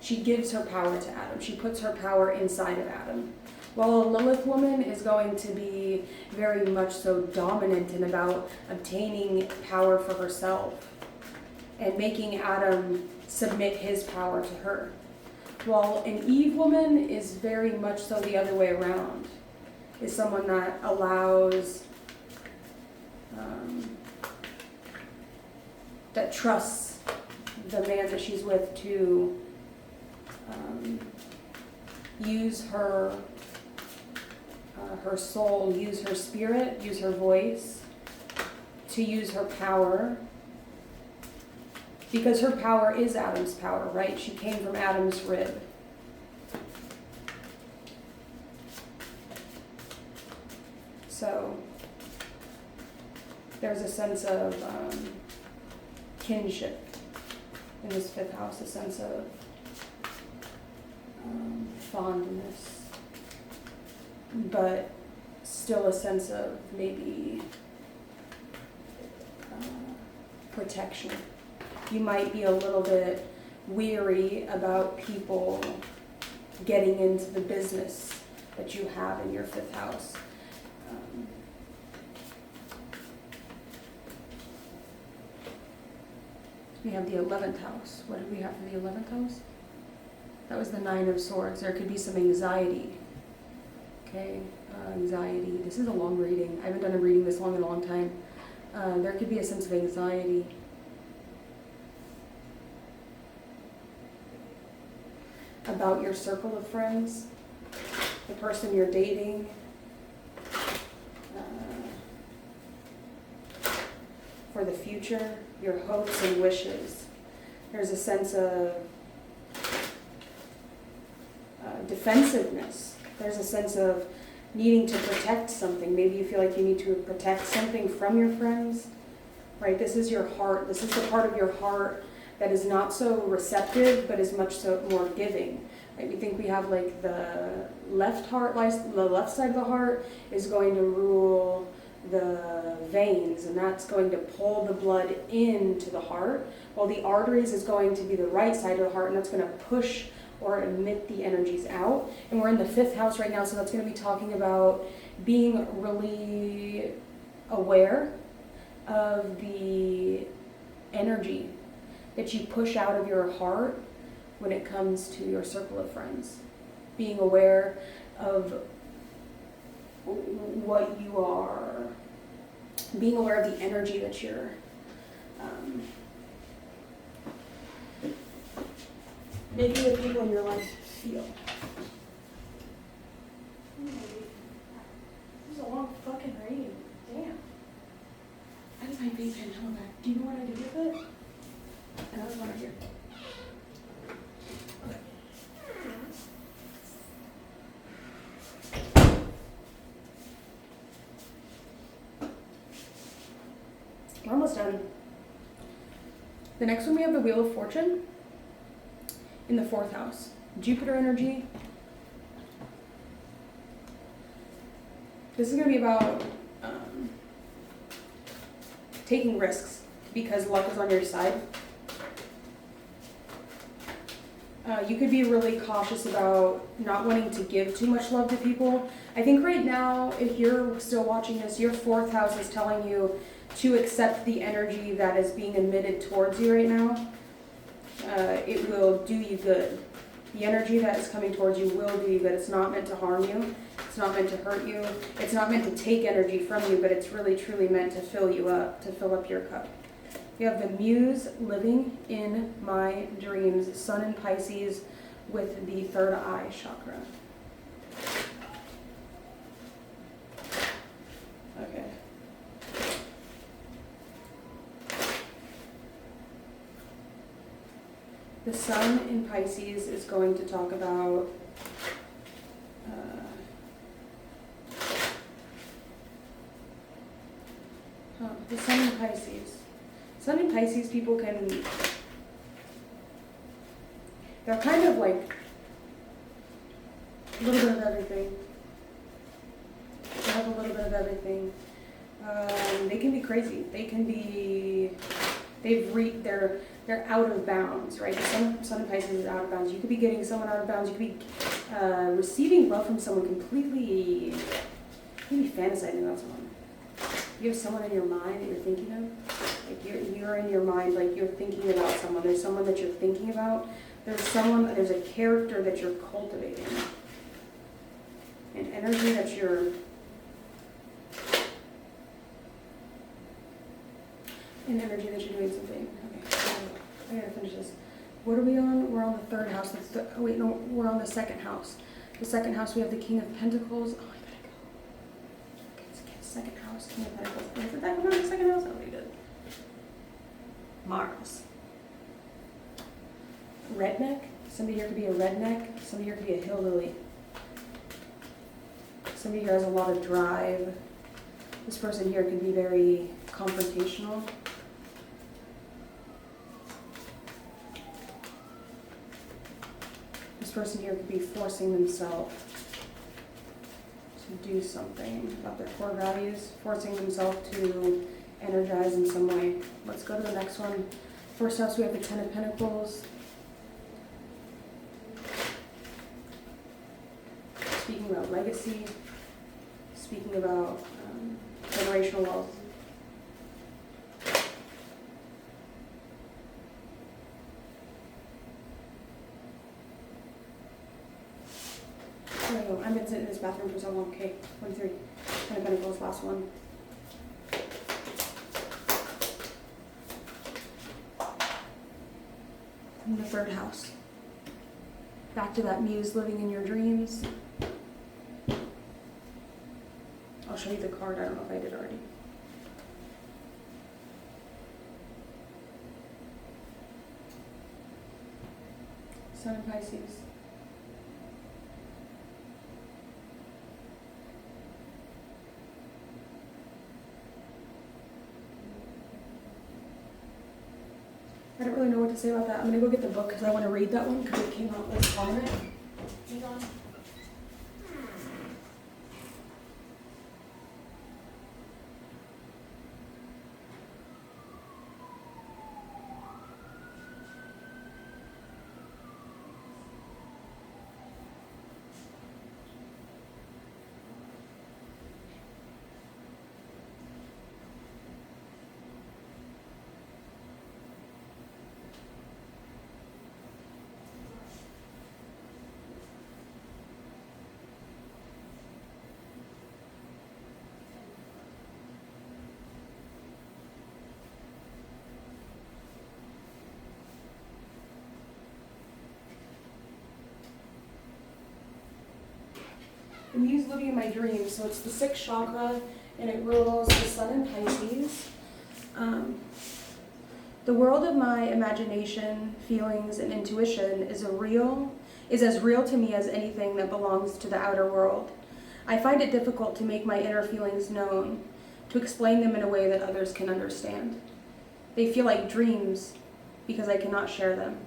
she gives her power to Adam. She puts her power inside of Adam. While a Lilith woman is going to be very much so dominant and about obtaining power for herself and making Adam submit his power to her. While an Eve woman is very much so the other way around, is someone that allows, that trusts the man that she's with to use her soul, use her spirit, use her voice, to use her power. Because her power is Adam's power, right? She came from Adam's rib. So there's a sense of kinship in this fifth house, a sense of fondness, but still a sense of maybe protection. You might be a little bit weary about people getting into the business that you have in your fifth house. We have the 11th house. What did we have for the 11th house? That was the 9 of Swords. There could be some anxiety. Okay, anxiety. This is a long reading. I haven't done a reading this long in a long time. There could be a sense of anxiety. About your circle of friends, the person you're dating, for the future, your hopes and wishes. There's a sense of defensiveness. There's a sense of needing to protect something. Maybe you feel like you need to protect something from your friends, right? This is your heart. This is the part of your heart that is not so receptive, but is much so more giving. Right? We think we have like the left heart, the left side of the heart is going to rule the veins, and that's going to pull the blood into the heart, while the arteries is going to be the right side of the heart, and that's going to push or emit the energies out. And we're in the 5th house right now, so that's going to be talking about being really aware of the energy that you push out of your heart when it comes to your circle of friends. Being aware of what you are, being aware of the energy that you're making the people in your life feel. This is a long fucking reading. Damn. I need my vape pen. Hold back. Do you know what I did with it? Another one right here. Okay. We're almost done. The next one we have the Wheel of Fortune in the 4th house. Jupiter energy. This is going to be about taking risks because luck is on your side. You could be really cautious about not wanting to give too much love to people. I think right now, if you're still watching this, your 4th house is telling you to accept the energy that is being emitted towards you right now. It will do you good. The energy that is coming towards you will do you good. It's not meant to harm you. It's not meant to hurt you. It's not meant to take energy from you, but it's really truly meant to fill you up, to fill up your cup. We have the Muse living in my dreams, Sun in Pisces with the 3rd eye chakra. Okay. The Sun in Pisces is going to talk about the Sun in Pisces. Sun in Pisces people they're kind of like a little bit of everything. They have a little bit of everything. They can be crazy. They can be, they're out of bounds, right? The Sun in Pisces is out of bounds. You could be getting someone out of bounds. You could be receiving love from someone completely, you could be fantasizing about someone. You have someone in your mind that you're thinking of. Like you're in your mind, like you're thinking about someone. There's someone that you're thinking about. There's a character that you're cultivating. An energy that you're doing something. Okay, I gotta finish this. What are we on? We're on the 3rd house. We're on the 2nd house. The 2nd house, we have the King of Pentacles. Oh, I gotta go. Okay, it's 2nd house, King of Pentacles. Did that come out of the 2nd house? Oh, we did. Mars. Redneck. Somebody here could be a redneck. Somebody here could be a hillbilly. Somebody here has a lot of drive. This person here could be very confrontational. This person here could be forcing themselves to do something about their core values, forcing themselves to energize in some way. Let's go to the next one. 1st house, we have the 10 of Pentacles. Speaking about legacy, speaking about generational wealth. bathroom for so long. Okay, 23. Ten of Pentacles, last one. In the third house. Back to that muse living in your dreams. I'll show you the card. I don't know if I did already. Sun in Pisces. I don't really know what to say about that. I'm going to go get the book because I want to read that one because it came out this prominent. Hang on. The muse living in my dreams. So it's the sixth chakra, and it rules the sun in Pisces. The world of my imagination, feelings, and intuition is as real to me as anything that belongs to the outer world. I find it difficult to make my inner feelings known, to explain them in a way that others can understand. They feel like dreams because I cannot share them.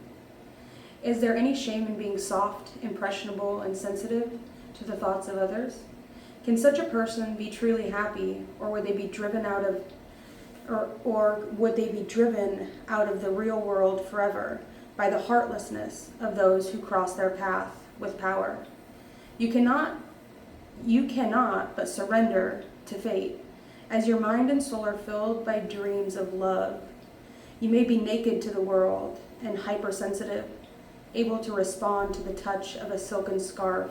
Is there any shame in being soft, impressionable, and sensitive to the thoughts of others? Can such a person be truly happy, or would they be driven out of the real world forever by the heartlessness of those who cross their path with power? You cannot but surrender to fate, as your mind and soul are filled by dreams of love. You may be naked to the world and hypersensitive, able to respond to the touch of a silken scarf,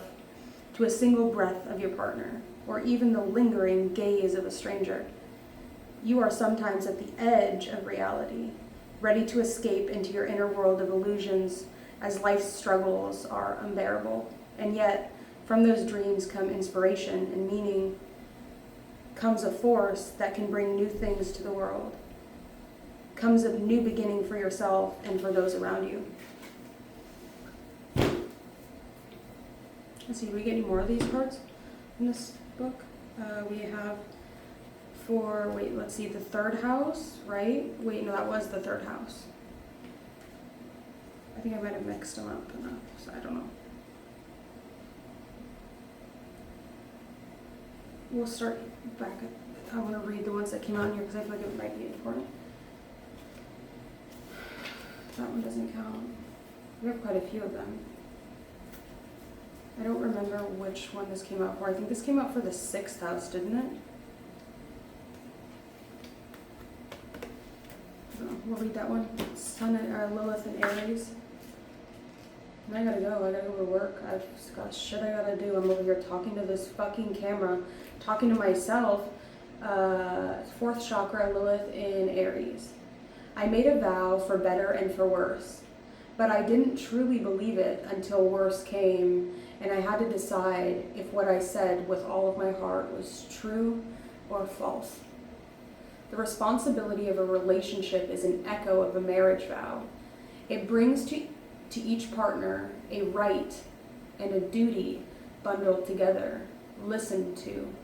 to a single breath of your partner, or even the lingering gaze of a stranger. You are sometimes at the edge of reality, ready to escape into your inner world of illusions as life's struggles are unbearable. And yet, from those dreams come inspiration and meaning, comes a force that can bring new things to the world, comes a new beginning for yourself and for those around you. Let's see, do we get any more of these cards in this book? We have the third house, right? Wait, no, that was the third house. I think I might have mixed them up enough, so I don't know. We'll start back at, I want to read the ones that came out in here because I feel like it might be important. That one doesn't count. We have quite a few of them. I don't remember which one this came out for. I think this came out for the sixth house, didn't it? We'll read that one. Sun and Lilith and Aries. And I gotta go to work. I've got shit I gotta do. I'm over here talking to this fucking camera, talking to myself. Fourth chakra, Lilith in Aries. I made a vow for better and for worse, but I didn't truly believe it until worse came, and I had to decide if what I said with all of my heart was true or false. The responsibility of a relationship is an echo of a marriage vow. It brings to each partner a right and a duty bundled together, listened to.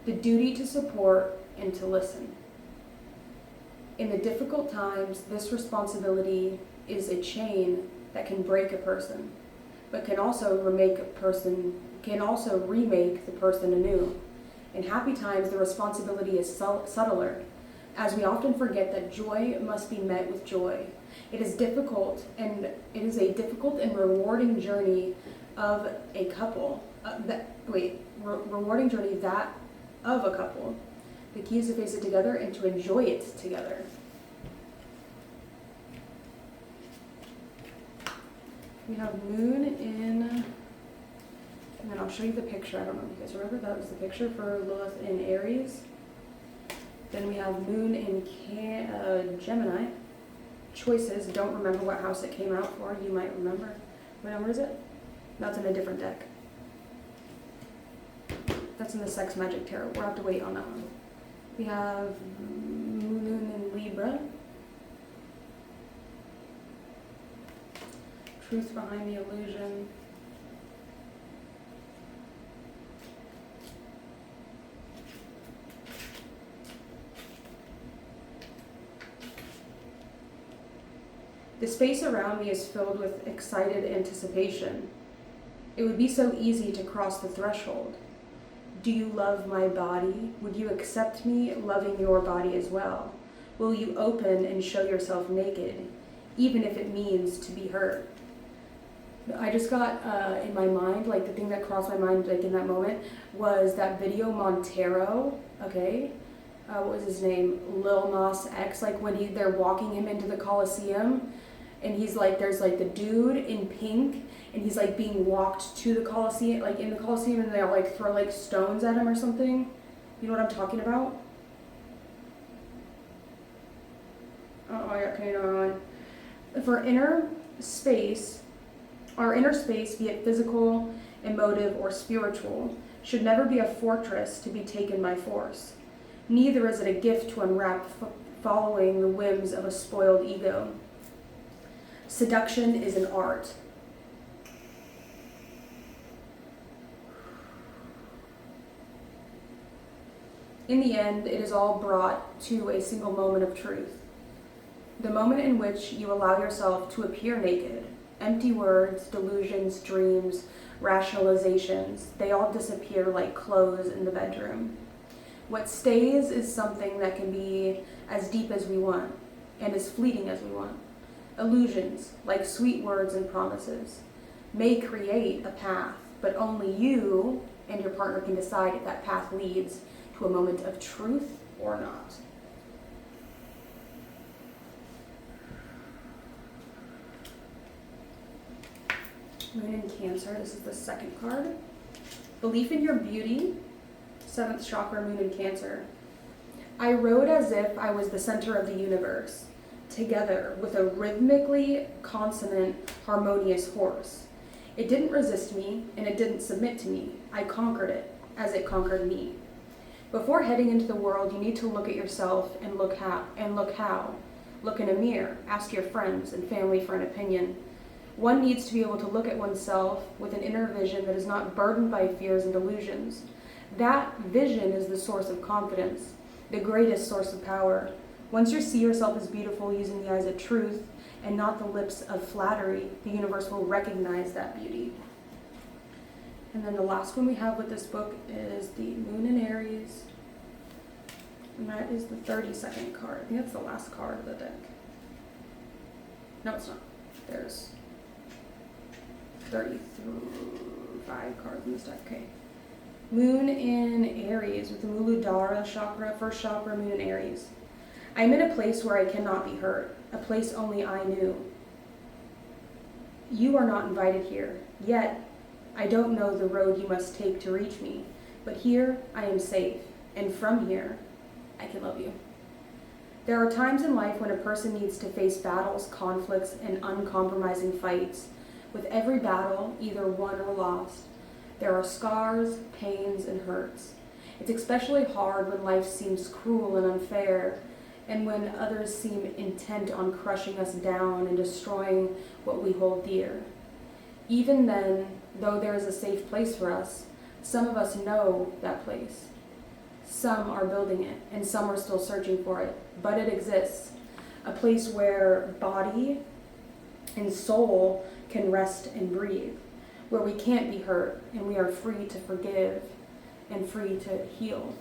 The duty to support and to listen. In the difficult times, this responsibility is a chain that can break a person, but can also remake the person anew. In happy times, the responsibility is subtler, as we often forget that joy must be met with joy. It is a difficult and rewarding journey of a couple. Rewarding journey that of a couple. The key is to face it together and to enjoy it together. We have Moon in And then I'll show you the picture. I don't know if you guys remember, that was the picture for Lilith in Aries. Then we have Moon in Gemini. Choices. Don't remember what house it came out for. You might remember. What number is it? That's in a different deck. That's in the Sex Magic Tarot. We'll have to wait on that one. We have Moon in Libra. Truth behind the illusion. The space around me is filled with excited anticipation. It would be so easy to cross the threshold. Do you love my body? Would you accept me loving your body as well? Will you open and show yourself naked, even if it means to be hurt? I just got in my mind, like the thing that crossed my mind like in that moment was that video Montero, okay? What was his name? Lil Nas X, like when they're walking him into the Coliseum and he's like, there's like the dude in pink and he's like being walked to the Coliseum, like in the Coliseum, and they'll like throw like stones at him or something. You know what I'm talking about? Oh, okay, no. For inner space, our inner space, be it physical, emotive, or spiritual, should never be a fortress to be taken by force. Neither is it a gift to unwrap following the whims of a spoiled ego. Seduction is an art. In the end, it is all brought to a single moment of truth. The moment in which you allow yourself to appear naked. Empty words, delusions, dreams, rationalizations, they all disappear like clothes in the bedroom. What stays is something that can be as deep as we want and as fleeting as we want. Illusions, like sweet words and promises, may create a path, but only you and your partner can decide if that path leads to a moment of truth or not. Moon in Cancer, this is the second card. Belief in your beauty, 7th chakra, Moon in Cancer. I rode as if I was the center of the universe, together with a rhythmically consonant, harmonious horse. It didn't resist me, and it didn't submit to me. I conquered it, as it conquered me. Before heading into the world, you need to look at yourself and look how. Look in a mirror, ask your friends and family for an opinion. One needs to be able to look at oneself with an inner vision that is not burdened by fears and delusions. That vision is the source of confidence, the greatest source of power. Once you see yourself as beautiful using the eyes of truth and not the lips of flattery, the universe will recognize that beauty. And then the last one we have with this book is the Moon in Aries. And that is the 32nd card. I think that's the last card of the deck. No, it's not. There's 35 cards in this deck. Okay. Moon in Aries with the Muladhara chakra, first chakra, Moon in Aries. I'm in a place where I cannot be hurt, a place only I knew. You are not invited here, yet I don't know the road you must take to reach me, but here I am safe, and from here I can love you. There are times in life when a person needs to face battles, conflicts, and uncompromising fights. With every battle, either won or lost, there are scars, pains, and hurts. It's especially hard when life seems cruel and unfair, and when others seem intent on crushing us down and destroying what we hold dear. Even then, though there is a safe place for us, some of us know that place. Some are building it, and some are still searching for it, but it exists. A place where body and soul can rest and breathe, where we can't be hurt, and we are free to forgive and free to heal.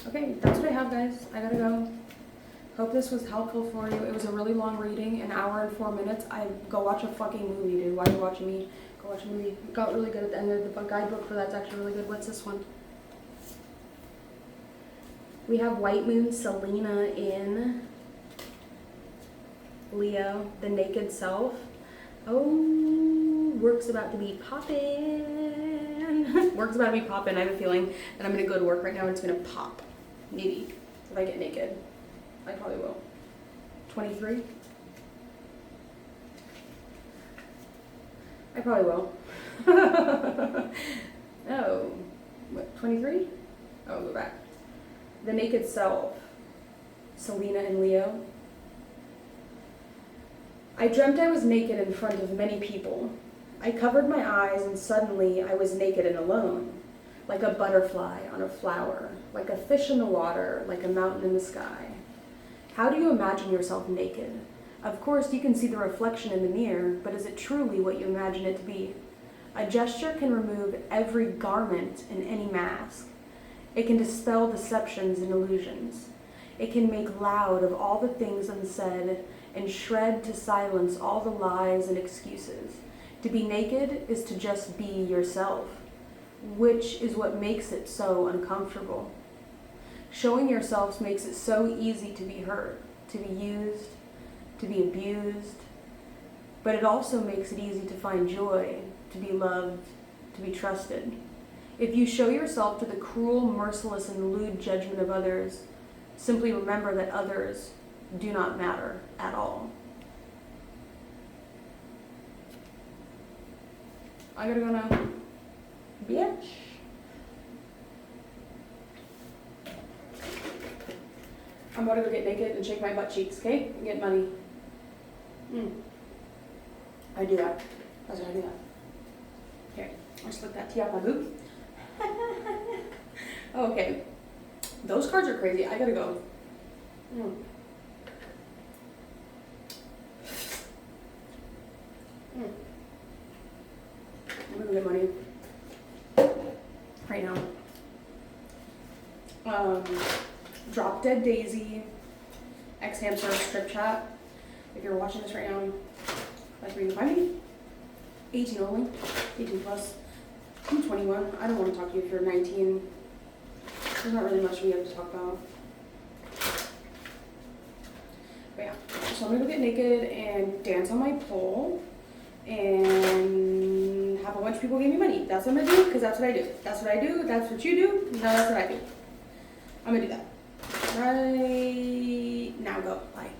Okay, that's what I have, guys. I gotta go. Hope this was helpful for you. It was a really long reading, an hour and 4 minutes. I go watch a fucking movie, dude. Why are you watching me? Go watch a movie. It got really good at the end of the guidebook for that's actually really good. What's this one? We have White Moon Selena in Leo, the naked self. Oh. Ooh, work's about to be poppin'. Work's about to be poppin'. I have a feeling that I'm gonna go to work right now and it's gonna pop. Maybe. If I get naked. I probably will. 23? I probably will. Oh, what, 23? Oh, go back. The Naked Self. Selena and Leo. I dreamt I was naked in front of many people. I covered my eyes and suddenly I was naked and alone, like a butterfly on a flower, like a fish in the water, like a mountain in the sky. How do you imagine yourself naked? Of course, you can see the reflection in the mirror, but is it truly what you imagine it to be? A gesture can remove every garment and any mask. It can dispel deceptions and illusions. It can make loud of all the things unsaid and shred to silence all the lies and excuses. To be naked is to just be yourself, which is what makes it so uncomfortable. Showing yourselves makes it so easy to be hurt, to be used, to be abused, but it also makes it easy to find joy, to be loved, to be trusted. If you show yourself to the cruel, merciless, and lewd judgment of others, simply remember that others do not matter at all. I gotta go now. Bitch. I'm about to go get naked and shake my butt cheeks, okay? And get money. I do that. That's how I do that. Here, I'll slip that tea out my boob. Okay. Those cards are crazy. I gotta go. I'm gonna go get money right now. Drop Dead Daisy, X Hamster, Strip Chat. If you're watching this right now, like where you can find me. 18 only, 18 plus. I'm 21. I don't want to talk to you if you're 19. There's not really much we have to talk about. But yeah, so I'm gonna go get naked and dance on my pole and have a bunch of people give me money. That's what I'm gonna do, because that's what I do. That's what I do, that's what you do, now that's what I do. I'm gonna do that. Right now, go, bye.